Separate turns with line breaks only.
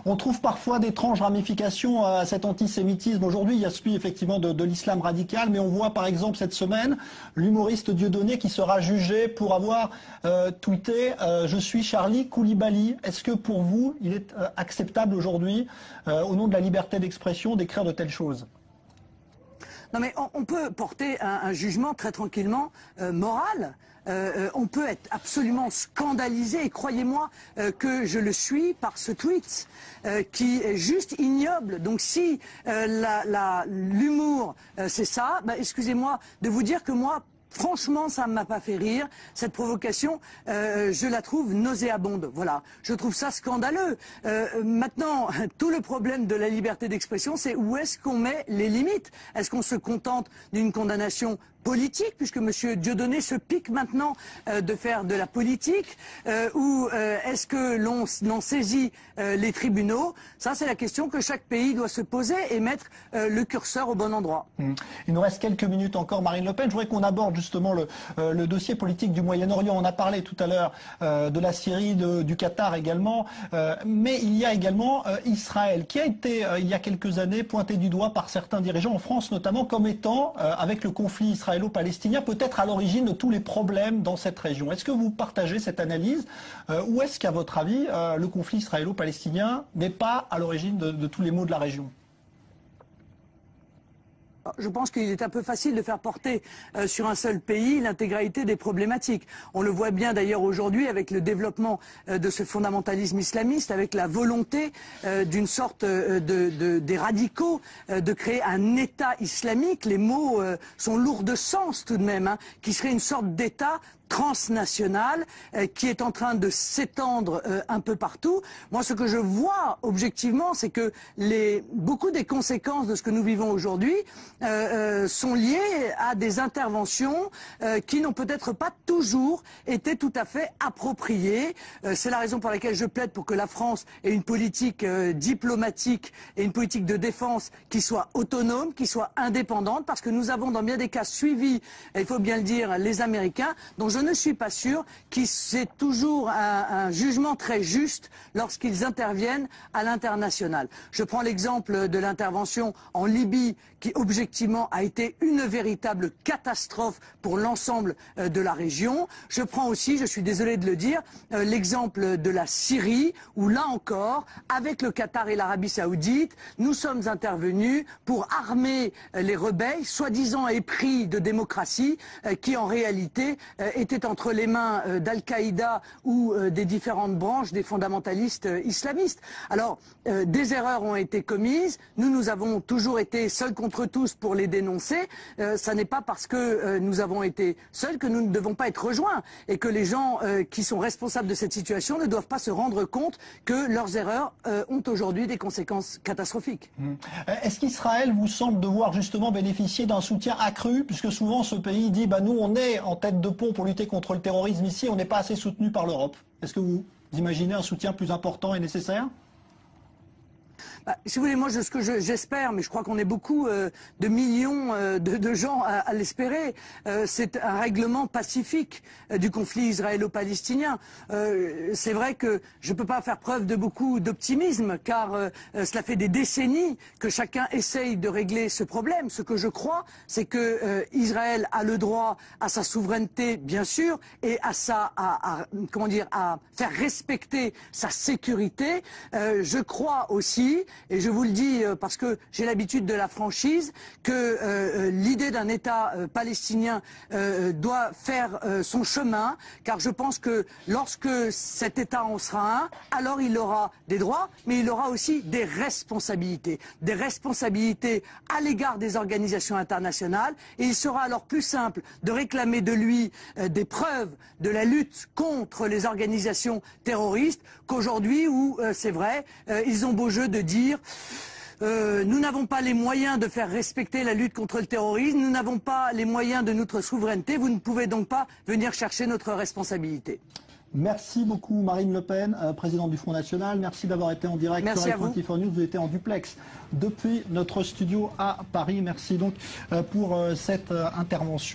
On trouve parfois d'étranges ramifications à cet antisémitisme. Aujourd'hui, il y a celui effectivement de l'islam radical, mais on voit par exemple cette semaine l'humoriste Dieudonné qui sera jugé pour avoir tweeté Je suis Charlie Koulibaly. Est-ce que pour vous, il est acceptable aujourd'hui, au nom de la liberté d'expression, d'écrire de telles choses ?
Non mais on peut porter un jugement très tranquillement moral. On peut être absolument scandalisé, et croyez-moi que je le suis par ce tweet qui est juste ignoble. Donc si l'humour c'est ça, bah, excusez-moi de vous dire que moi, franchement, ça ne m'a pas fait rire. Cette provocation, je la trouve nauséabonde. Voilà, je trouve ça scandaleux. Maintenant, tout le problème de la liberté d'expression, c'est où est-ce qu'on met les limites? Est-ce qu'on se contente d'une condamnation politique, puisque M. Dieudonné se pique maintenant de faire de la politique, ou est-ce que l'on en saisit les tribunaux? Ça, c'est la question que chaque pays doit se poser et mettre le curseur au bon endroit.
Il nous reste quelques minutes encore, Marine Le Pen. Je voudrais qu'on aborde justement le dossier politique du Moyen-Orient. On a parlé tout à l'heure de la Syrie, du Qatar également, mais il y a également Israël, qui a été, il y a quelques années, pointé du doigt par certains dirigeants en France, notamment comme étant, avec le conflit israélo-palestinien, peut-être à l'origine de tous les problèmes dans cette région. Est-ce que vous partagez cette analyse, ou est-ce qu'à votre avis, le conflit israélo-palestinien n'est pas à l'origine de tous les maux de la région ?
Je pense qu'il est un peu facile de faire porter sur un seul pays l'intégralité des problématiques. On le voit bien d'ailleurs aujourd'hui avec le développement de ce fondamentalisme islamiste, avec la volonté d'une sorte des radicaux de créer un État islamique. Les mots sont lourds de sens tout de même, hein, qui serait une sorte d'État transnational qui est en train de s'étendre un peu partout. Moi, ce que je vois objectivement, c'est que beaucoup des conséquences de ce que nous vivons aujourd'hui sont liées à des interventions qui n'ont peut-être pas toujours été tout à fait appropriées. C'est la raison pour laquelle je plaide pour que la France ait une politique diplomatique et une politique de défense qui soit autonome, qui soit indépendante, parce que nous avons dans bien des cas suivi, il faut bien le dire, les Américains, dont je ne suis pas sûr que c'est toujours un jugement très juste lorsqu'ils interviennent à l'international. Je prends l'exemple de l'intervention en Libye qui objectivement a été une véritable catastrophe pour l'ensemble de la région. Je prends aussi, je suis désolé de le dire, l'exemple de la Syrie où là encore, avec le Qatar et l'Arabie Saoudite, nous sommes intervenus pour armer les rebelles, soi-disant épris de démocratie, qui en réalité étaient entre les mains d'Al-Qaïda ou des différentes branches des fondamentalistes islamistes. Alors, des erreurs ont été commises. Nous avons toujours été seuls contre tous pour les dénoncer. Ça n'est pas parce que nous avons été seuls que nous ne devons pas être rejoints et que les gens qui sont responsables de cette situation ne doivent pas se rendre compte que leurs erreurs ont aujourd'hui des conséquences catastrophiques.
Est-ce qu'Israël vous semble devoir justement bénéficier d'un soutien accru, puisque souvent ce pays dit nous on est en tête de pont pour lutter contre le terrorisme ici, on n'est pas assez soutenu par l'Europe. Est-ce que vous imaginez un soutien plus important et nécessaire ?
Si vous voulez, moi, ce que j'espère, mais je crois qu'on est beaucoup de millions de gens à l'espérer, c'est un règlement pacifique du conflit israélo-palestinien. C'est vrai que je ne peux pas faire preuve de beaucoup d'optimisme, car cela fait des décennies que chacun essaye de régler ce problème. Ce que je crois, c'est que Israël a le droit à sa souveraineté, bien sûr, et à faire respecter sa sécurité. Je crois aussi, et je vous le dis parce que j'ai l'habitude de la franchise, que l'idée d'un État palestinien doit faire son chemin, car je pense que lorsque cet État en sera un, alors il aura des droits, mais il aura aussi des responsabilités à l'égard des organisations internationales, et il sera alors plus simple de réclamer de lui des preuves de la lutte contre les organisations terroristes qu'aujourd'hui où, c'est vrai, ils ont beau jeu de dire nous n'avons pas les moyens de faire respecter la lutte contre le terrorisme, nous n'avons pas les moyens de notre souveraineté, vous ne pouvez donc pas venir chercher notre responsabilité.
Merci beaucoup Marine Le Pen, présidente du Front National. Merci d'avoir été en direct sur i24 News. Vous étiez en duplex depuis notre studio à Paris. Merci donc pour cette intervention.